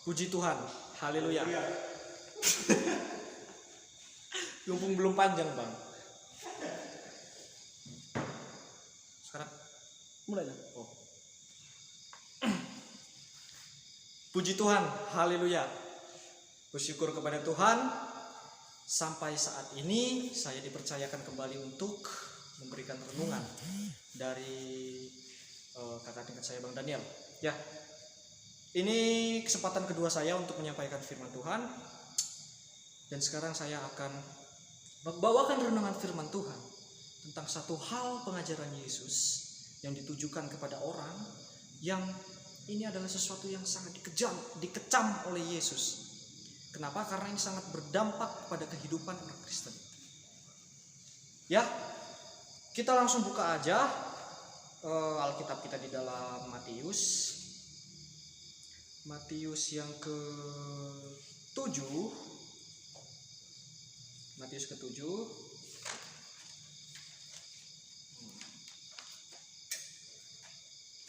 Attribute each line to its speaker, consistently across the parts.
Speaker 1: Puji Tuhan, haleluya. Mumpung belum panjang bang. Sekarang mulai lah. Oh. Puji Tuhan, haleluya. Bersyukur kepada Tuhan. Sampai saat ini saya dipercayakan kembali untuk memberikan renungan dari kakak tingkat saya Bang Daniel. Ya, ini kesempatan kedua saya untuk menyampaikan firman Tuhan. Dan sekarang saya akan membawakan renungan firman Tuhan tentang satu hal pengajaran Yesus yang ditujukan kepada orang yang ini adalah sesuatu yang sangat dikecam oleh Yesus. Kenapa? Karena ini sangat berdampak pada kehidupan orang Kristen. Ya, kita langsung buka aja Alkitab kita di dalam Matius yang ke-7. Matius ke-7.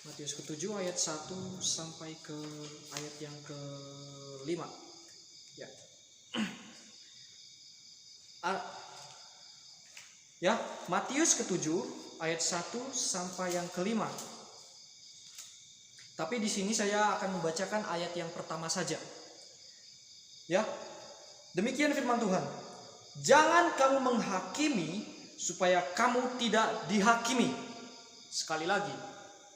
Speaker 1: Matius ke-7 ayat 1 sampai ke ayat yang ke-5. Ya. Ya, Matius ke-7 ayat 1 sampai yang ke-5. Tapi di sini saya akan membacakan ayat yang pertama saja. Ya. Demikian firman Tuhan. Jangan kamu menghakimi supaya kamu tidak dihakimi. Sekali lagi.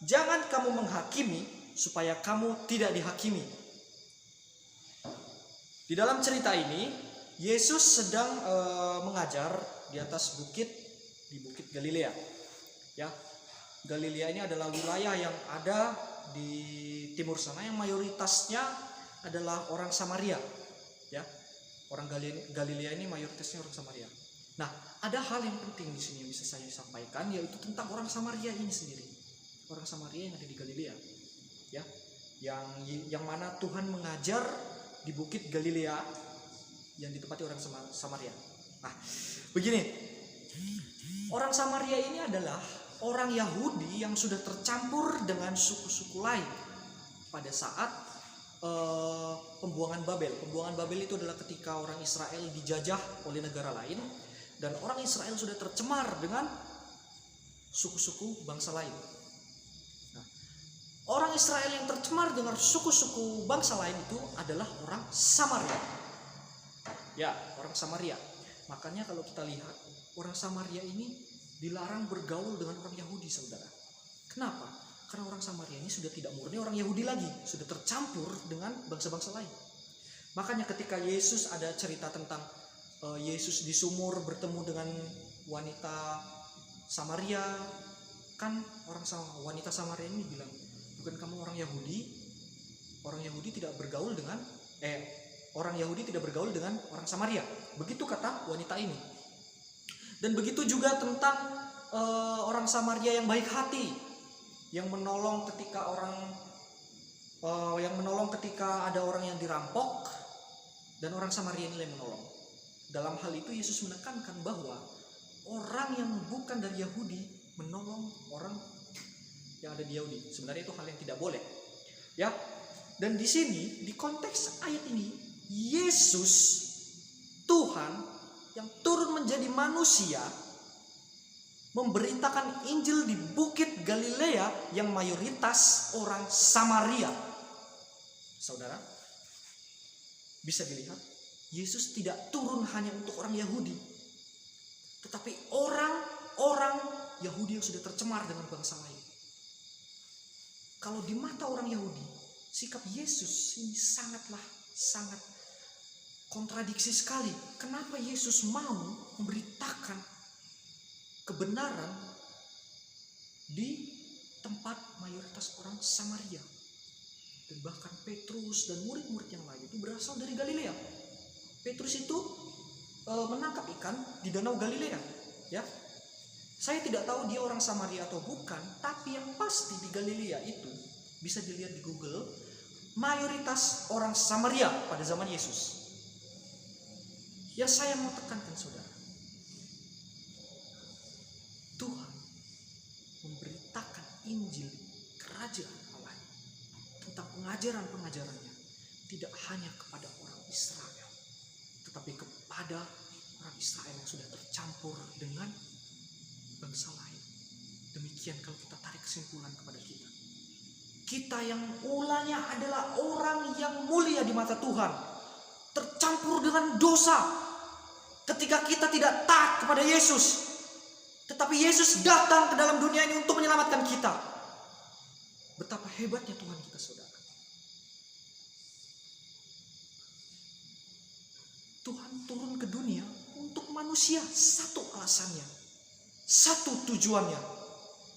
Speaker 1: Jangan kamu menghakimi supaya kamu tidak dihakimi. Di dalam cerita ini, Yesus sedang mengajar di atas bukit, di Bukit Galilea. Ya, Galilea ini adalah wilayah yang ada di timur sana yang mayoritasnya adalah orang Samaria. Ya, orang Galilea ini mayoritasnya orang Samaria. Nah, ada hal yang penting di sini yang bisa saya sampaikan, yaitu tentang orang Samaria ini sendiri. Orang Samaria yang ada di Galilea. Ya, yang mana Tuhan mengajar di Bukit Galilea yang ditempati orang Samaria. Nah, begini. Orang Samaria ini adalah orang Yahudi yang sudah tercampur dengan suku-suku lain pada saat pembuangan Babel. Pembuangan Babel itu adalah ketika orang Israel dijajah oleh negara lain dan orang Israel sudah tercemar dengan suku-suku bangsa lain. Nah, orang Israel yang tercemar dengan suku-suku bangsa lain itu adalah orang Samaria. Ya, orang Samaria. Makanya kalau kita lihat, orang Samaria ini dilarang bergaul dengan orang Yahudi, saudara. Kenapa? Karena orang Samaria ini sudah tidak murni orang Yahudi lagi, sudah tercampur dengan bangsa-bangsa lain. Makanya ketika Yesus ada cerita tentang Yesus di sumur bertemu dengan wanita Samaria, kan wanita Samaria ini bilang, bukan kamu orang Yahudi? Orang Yahudi tidak bergaul dengan orang Yahudi tidak bergaul dengan orang Samaria. Begitu kata wanita ini. Dan begitu juga tentang orang Samaria yang baik hati, yang menolong ketika ada orang yang dirampok, dan orang Samaria ini yang menolong. Dalam hal itu Yesus menekankan bahwa orang yang bukan dari Yahudi menolong orang yang ada di Yahudi. Sebenarnya itu hal yang tidak boleh. Ya. Dan di sini, di konteks ayat ini, Yesus Tuhan yang turun menjadi manusia memberitakan Injil di Bukit Galilea yang mayoritas orang Samaria. Saudara, bisa dilihat, Yesus tidak turun hanya untuk orang Yahudi, tetapi orang Yahudi yang sudah tercemar dengan bangsa lain. Kalau di mata orang Yahudi, sikap Yesus ini sangat kontradiksi sekali. Kenapa Yesus mau memberitakan kebenaran di tempat mayoritas orang Samaria? Dan bahkan Petrus dan murid-murid yang lain itu berasal dari Galilea. Petrus itu menangkap ikan di danau Galilea. Ya, saya tidak tahu dia orang Samaria atau bukan, tapi yang pasti di Galilea itu bisa dilihat di Google, mayoritas orang Samaria pada zaman Yesus. Yang saya mau tekankan, saudara, Tuhan memberitakan Injil kerajaan Allah tentang pengajaran-pengajarannya tidak hanya kepada orang Israel, tetapi kepada orang Israel yang sudah tercampur dengan bangsa lain. Demikian kalau kita tarik kesimpulan kepada kita. Kita yang mulanya adalah orang yang mulia di mata Tuhan, tercampur dengan dosa ketika kita tidak taat kepada Yesus. Tetapi Yesus datang ke dalam dunia ini untuk menyelamatkan kita. Betapa hebatnya Tuhan kita, saudara. Tuhan turun ke dunia untuk manusia. Satu alasannya, satu tujuannya,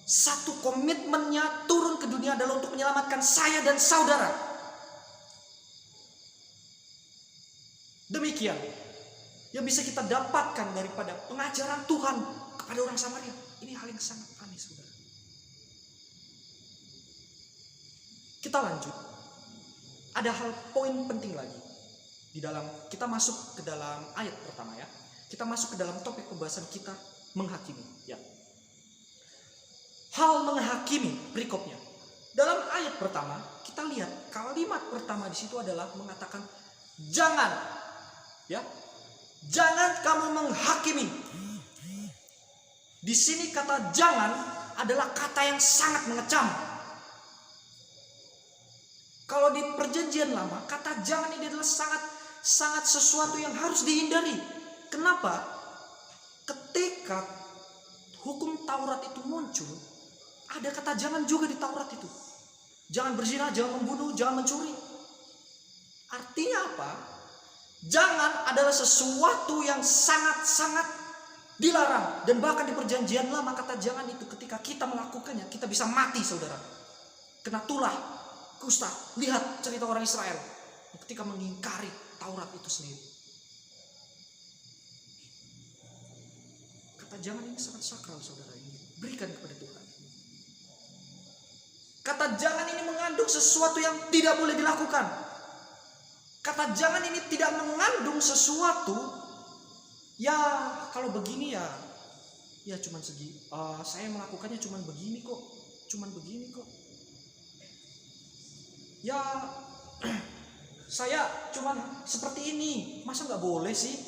Speaker 1: satu komitmennya turun ke dunia adalah untuk menyelamatkan saya dan saudara. Demikian yang bisa kita dapatkan daripada pengajaran Tuhan kepada orang Samaria. Ini hal yang sangat aneh, saudara. Kita lanjut. Ada hal poin penting lagi. Di dalam kita masuk ke dalam ayat pertama, ya. Kita masuk ke dalam topik pembahasan kita, menghakimi, ya. Hal menghakimi berikutnya. Dalam ayat pertama, kita lihat kalimat pertama di situ adalah mengatakan jangan, ya. Jangan kamu menghakimi. Di sini kata jangan adalah kata yang sangat mengecam. Kalau di perjanjian lama, kata jangan ini adalah sangat sesuatu yang harus dihindari. Kenapa? Ketika hukum Taurat itu muncul, ada kata jangan juga di Taurat itu. Jangan berzina, jangan membunuh, jangan mencuri. Artinya apa? Jangan adalah sesuatu yang sangat-sangat dilarang. Dan bahkan di perjanjian lama kata jangan itu ketika kita melakukannya, kita bisa mati, saudara. Kena tulah, kusta. Lihat cerita orang Israel ketika mengingkari Taurat itu sendiri. Kata jangan ini sangat sakral, saudara. Ini berikan kepada Tuhan. Kata jangan ini mengandung sesuatu yang tidak boleh dilakukan. Kata jangan ini tidak mengandung sesuatu, ya kalau begini ya cuman segi. Saya melakukannya cuman begini kok. Ya saya cuman seperti ini, masa nggak boleh sih?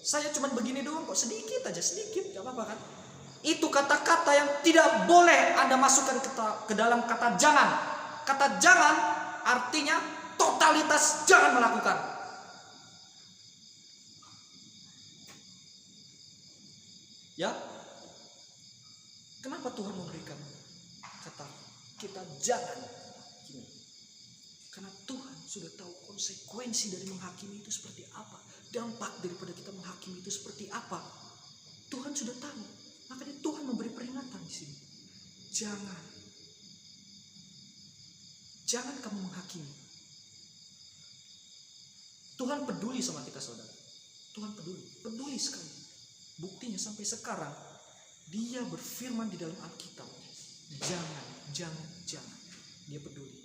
Speaker 1: Saya cuman begini doang kok, sedikit aja, sedikit, nggak apa-apa kan? Itu kata-kata yang tidak boleh Anda masukkan ke dalam kata jangan. Kata jangan artinya totalitas jangan melakukan. Ya, kenapa Tuhan memberikan kata kita jangan gini? Karena Tuhan sudah tahu konsekuensi dari menghakimi itu seperti apa, dampak daripada kita menghakimi itu seperti apa. Tuhan sudah tahu, makanya Tuhan memberi peringatan di sini. Jangan kamu menghakimi. Tuhan peduli sama kita, saudara. Tuhan peduli sekali. Buktinya sampai sekarang Dia berfirman di dalam Alkitab, jangan. Dia peduli.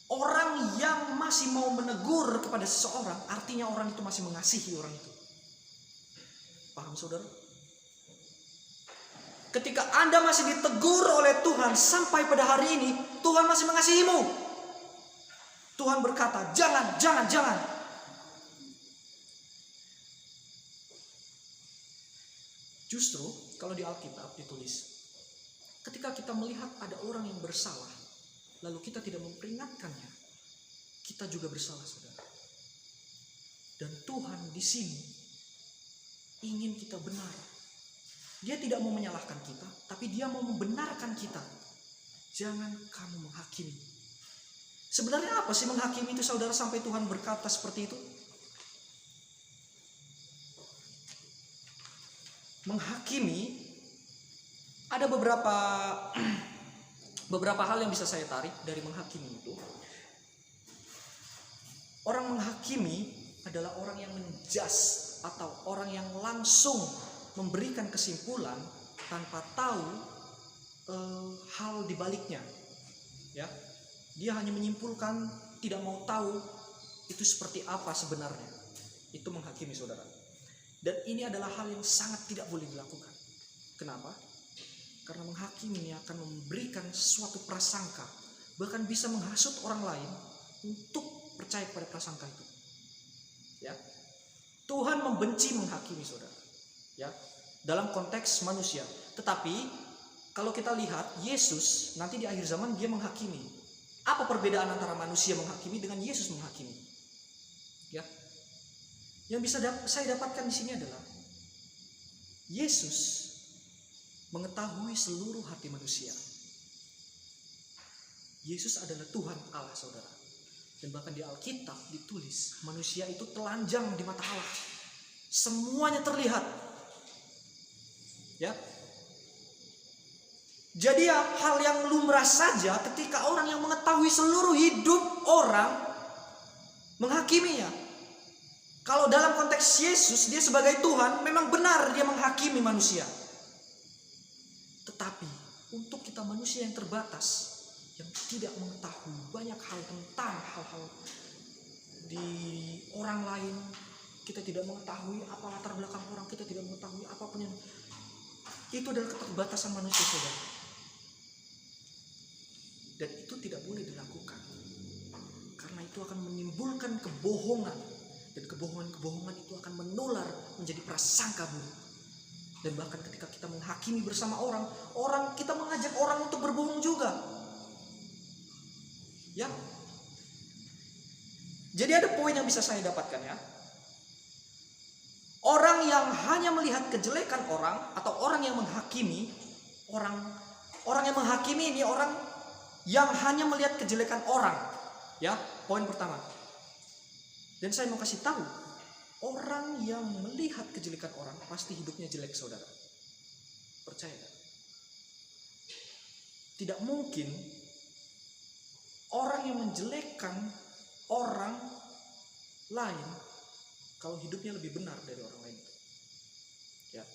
Speaker 1: Orang yang masih mau menegur kepada seseorang, artinya orang itu masih mengasihi orang itu. Paham, saudara? Ketika Anda masih ditegur oleh Tuhan sampai pada hari ini, Tuhan masih mengasihimu. Tuhan berkata, jangan. Justru kalau di Alkitab ditulis, ketika kita melihat ada orang yang bersalah, lalu kita tidak memperingatkannya, kita juga bersalah, saudara. Dan Tuhan di sini ingin kita benar. Dia tidak mau menyalahkan kita, tapi Dia mau membenarkan kita. Jangan kamu menghakimi. Sebenarnya apa sih menghakimi itu, saudara, sampai Tuhan berkata seperti itu? Menghakimi, ada beberapa hal yang bisa saya tarik dari menghakimi itu. Orang menghakimi adalah orang yang menjudge atau orang yang langsung memberikan kesimpulan tanpa tahu hal di baliknya. Ya, dia hanya menyimpulkan, tidak mau tahu itu seperti apa sebenarnya. Itu menghakimi, saudara. Dan ini adalah hal yang sangat tidak boleh dilakukan. Kenapa? Karena menghakimi akan memberikan suatu prasangka, bahkan bisa menghasut orang lain untuk percaya pada prasangka itu. Ya. Tuhan membenci menghakimi saudara. Ya. Dalam konteks manusia. Tetapi kalau kita lihat Yesus nanti di akhir zaman dia menghakimi. Apa perbedaan antara manusia menghakimi dengan Yesus menghakimi? Ya. Yang bisa saya dapatkan di sini adalah Yesus mengetahui seluruh hati manusia. Yesus adalah Tuhan Allah saudara. Dan bahkan di Alkitab ditulis manusia itu telanjang di mata Allah. Semuanya terlihat. Ya. Jadi hal yang lumrah saja ketika orang yang mengetahui seluruh hidup orang menghakiminya. Kalau dalam konteks Yesus dia sebagai Tuhan memang benar dia menghakimi manusia. Tetapi untuk kita manusia yang terbatas, yang tidak mengetahui banyak hal tentang hal-hal di orang lain, kita tidak mengetahui apa latar belakang orang, kita tidak mengetahui apapun yang itu adalah keterbatasan manusia saudara. Dan itu tidak boleh dilakukan karena itu akan menimbulkan kebohongan, dan kebohongan itu akan menular menjadi prasangka buruk. Dan bahkan ketika kita menghakimi bersama orang kita mengajak orang untuk berbohong juga. Ya. Jadi ada poin yang bisa saya dapatkan ya. Orang yang hanya melihat kejelekan orang atau orang yang menghakimi, orang yang menghakimi ini orang yang hanya melihat kejelekan orang. Ya, poin pertama. Dan saya mau kasih tahu, orang yang melihat kejelekan orang pasti hidupnya jelek saudara. Percaya gak? Tidak mungkin orang yang menjelekkan orang lain kalau hidupnya lebih benar dari orang lain. Ya.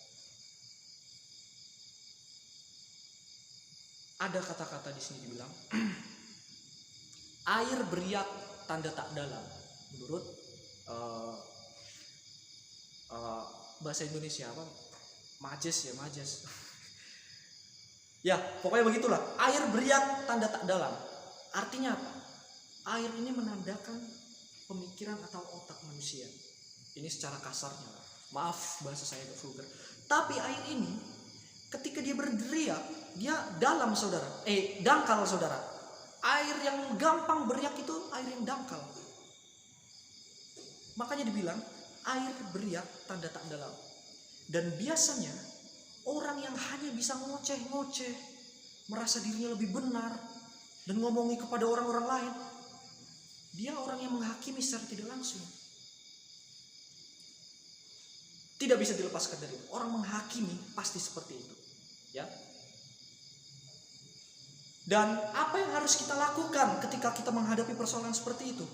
Speaker 1: Ada kata-kata di sini dibilang air beriak tanda tak dalam. Menurut bahasa Indonesia apa? Majes. Ya, pokoknya begitulah. Air beriak tanda tak dalam. Artinya apa? Air ini menandakan pemikiran atau otak manusia. Ini secara kasarnya. Maaf bahasa saya agak vulgar. Tapi air ini ketika dia berderiak, dia dalam saudara. Dangkal saudara. Air yang gampang beriak itu air yang dangkal. Makanya dibilang air beriak tanda tak dalam. Dan biasanya orang yang hanya bisa ngoceh-ngoceh, merasa dirinya lebih benar dan ngomongi kepada orang-orang lain, dia orang yang menghakimi secara tidak langsung. Tidak bisa dilepaskan dari itu. Orang menghakimi pasti seperti itu, ya. Dan apa yang harus kita lakukan ketika kita menghadapi persoalan seperti itu?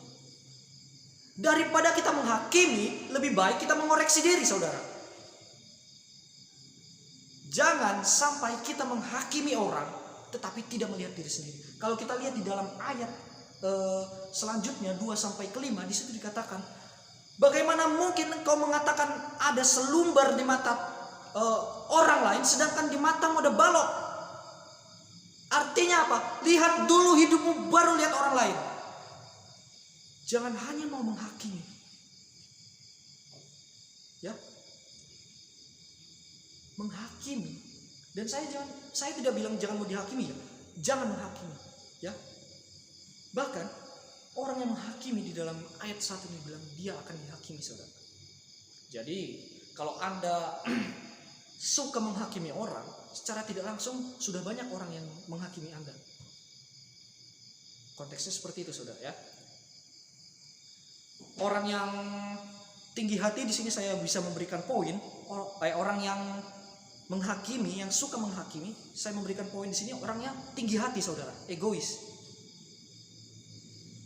Speaker 1: Daripada kita menghakimi, lebih baik kita mengoreksi diri, saudara. Jangan sampai kita menghakimi orang, tetapi tidak melihat diri sendiri. Kalau kita lihat di dalam ayat selanjutnya 2-5 di situ dikatakan, bagaimana mungkin engkau mengatakan ada selumbar di mata orang lain, sedangkan di matamu ada balok? Artinya apa? Lihat dulu hidupmu baru lihat orang lain. Jangan hanya mau menghakimi. Ya. Menghakimi. Dan saya tidak bilang jangan mau dihakimi ya. Jangan menghakimi, ya. Bahkan orang yang menghakimi di dalam ayat 1 ini bilang dia akan dihakimi, saudara. Jadi, kalau Anda suka menghakimi orang, secara tidak langsung sudah banyak orang yang menghakimi Anda. Konteksnya seperti itu, saudara, ya. Orang yang tinggi hati di sini saya bisa memberikan poin. Orang yang menghakimi, yang suka menghakimi, saya memberikan poin di sini orang yang tinggi hati, saudara, egois.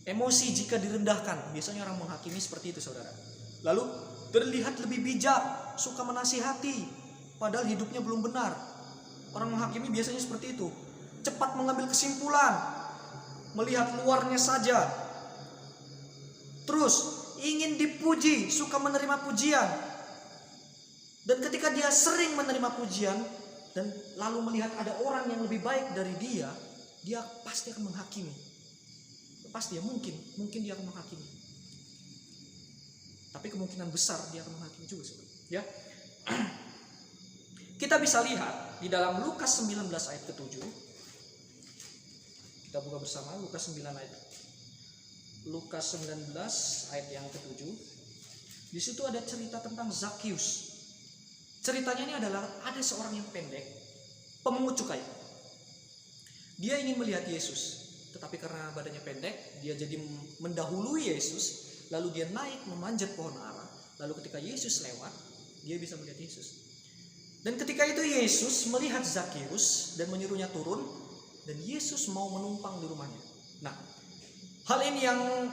Speaker 1: Emosi jika direndahkan, biasanya orang menghakimi seperti itu, saudara. Lalu terlihat lebih bijak, suka menasihati, padahal hidupnya belum benar. Orang menghakimi biasanya seperti itu. Cepat mengambil kesimpulan, melihat luarnya saja. Terus ingin dipuji, suka menerima pujian. Dan ketika dia sering menerima pujian dan lalu melihat ada orang yang lebih baik dari dia pasti akan menghakimi. pasti ya, mungkin dia akan menghakimi. Tapi kemungkinan besar dia akan menghakimi juga, saudara. Ya. Kita bisa lihat di dalam Lukas 19 ayat ke-7. Kita buka bersama Lukas 19 ayat yang ke-7. Di situ ada cerita tentang Zakheus. Ceritanya ini adalah ada seorang yang pendek, pemungut cukai. Dia ingin melihat Yesus, tetapi karena badannya pendek, dia jadi mendahului Yesus. Lalu dia naik memanjat pohon ara. Lalu ketika Yesus lewat, dia bisa melihat Yesus. Dan ketika itu Yesus melihat Zakheus dan menyuruhnya turun, dan Yesus mau menumpang di rumahnya. Nah, hal ini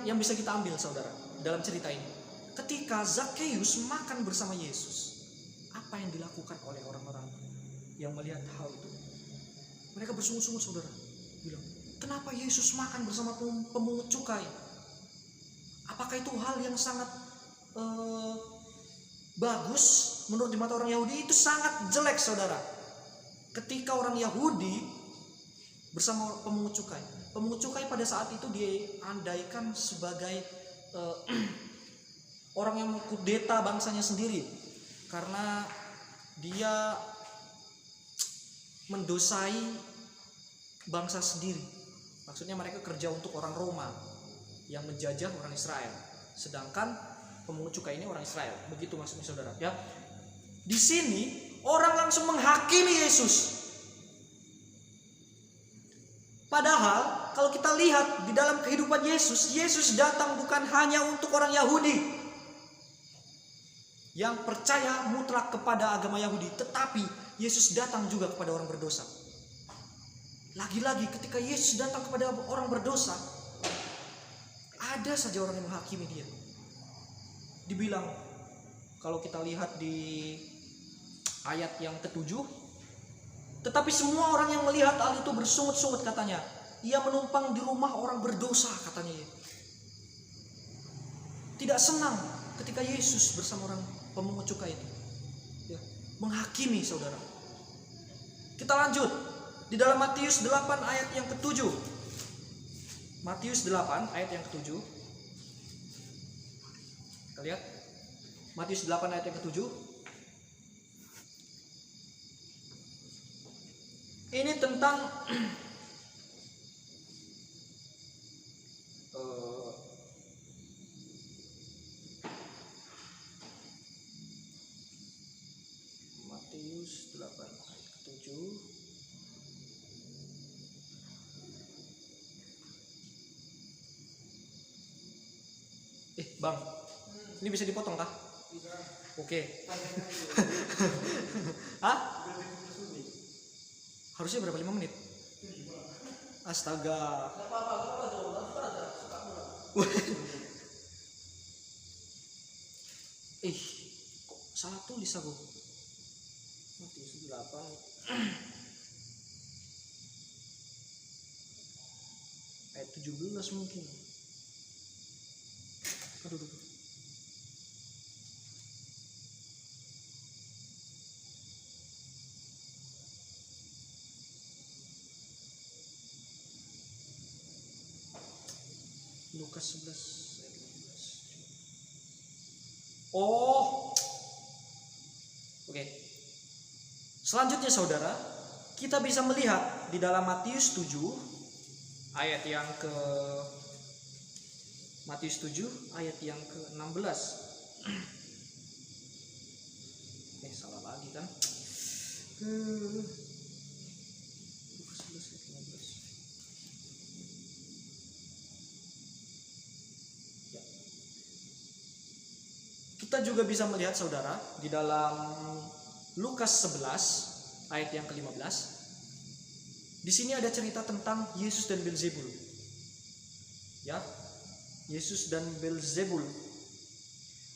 Speaker 1: yang bisa kita ambil, saudara, dalam cerita ini. Ketika Zakheus makan bersama Yesus, apa yang dilakukan oleh orang-orang yang melihat hal itu? Mereka bersungut-sungut, saudara, bilang, kenapa Yesus makan bersama pemungut cukai? Apakah itu hal yang sangat bagus menurut di mata orang Yahudi? Itu sangat jelek, saudara. Ketika orang Yahudi bersama pemungut cukai. Pemungut cukai pada saat itu diandaikan sebagai orang yang mengkudeta bangsanya sendiri, karena dia mendosai bangsa sendiri. Maksudnya mereka kerja untuk orang Roma yang menjajah orang Israel, sedangkan pemungut cukai ini orang Israel. Begitu maksudnya, saudara. Ya, di sini orang langsung menghakimi Yesus. Padahal kalau kita lihat di dalam kehidupan Yesus, Yesus datang bukan hanya untuk orang Yahudi yang percaya mutlak kepada agama Yahudi, tetapi Yesus datang juga kepada orang berdosa. Lagi-lagi ketika Yesus datang kepada orang berdosa, ada saja orang yang menghakimi dia. Dibilang, kalau kita lihat di ayat yang ke-7, tetapi semua orang yang melihat hal itu bersungut-sungut, katanya, ia menumpang di rumah orang berdosa, katanya. Tidak senang ketika Yesus bersama orang pemungut cukai itu, ya, menghakimi, saudara. Kita lanjut di dalam Matius 8 ayat yang ke-7. Matius 8 ayat yang ke-7. Kita lihat Matius 8 ayat yang ke-7. Ini tentang Matius 8 ayat ke-7. Bang, ini bisa dipotong kah? Bisa. Oke. Hah? Harusnya berapa? 5 menit? Astaga. Kok salah tulis aku? Matius 8 ayat 17 mungkin. Aduh. Lukas 11 ayat 15. Oke. Selanjutnya, saudara, kita bisa melihat di dalam Matius 7 ayat yang ke Matius 7 ayat yang ke-16. Salah lagi kan? Lukas 11 ayat 15. Ya. Kita juga bisa melihat, saudara, di dalam Lukas 11 ayat yang ke-15. Di sini ada cerita tentang Yesus dan Beelzebul. Ya. Yesus dan Beelzebul.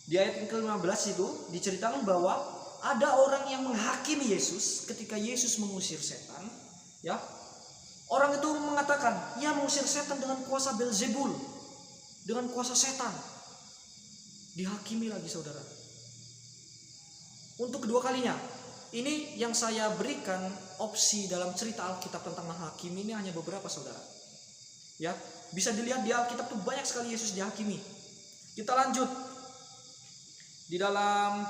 Speaker 1: Di ayat yang ke-15 itu diceritakan bahwa ada orang yang menghakimi Yesus ketika Yesus mengusir setan, ya. Orang itu mengatakan, ia mengusir setan dengan kuasa Beelzebul, dengan kuasa setan. Dihakimi lagi, saudara. Untuk kedua kalinya. Ini yang saya berikan opsi dalam cerita Alkitab tentang menghakimi ini hanya beberapa, saudara. Ya, bisa dilihat di Alkitab tuh banyak sekali Yesus dihakimi. Kita lanjut di dalam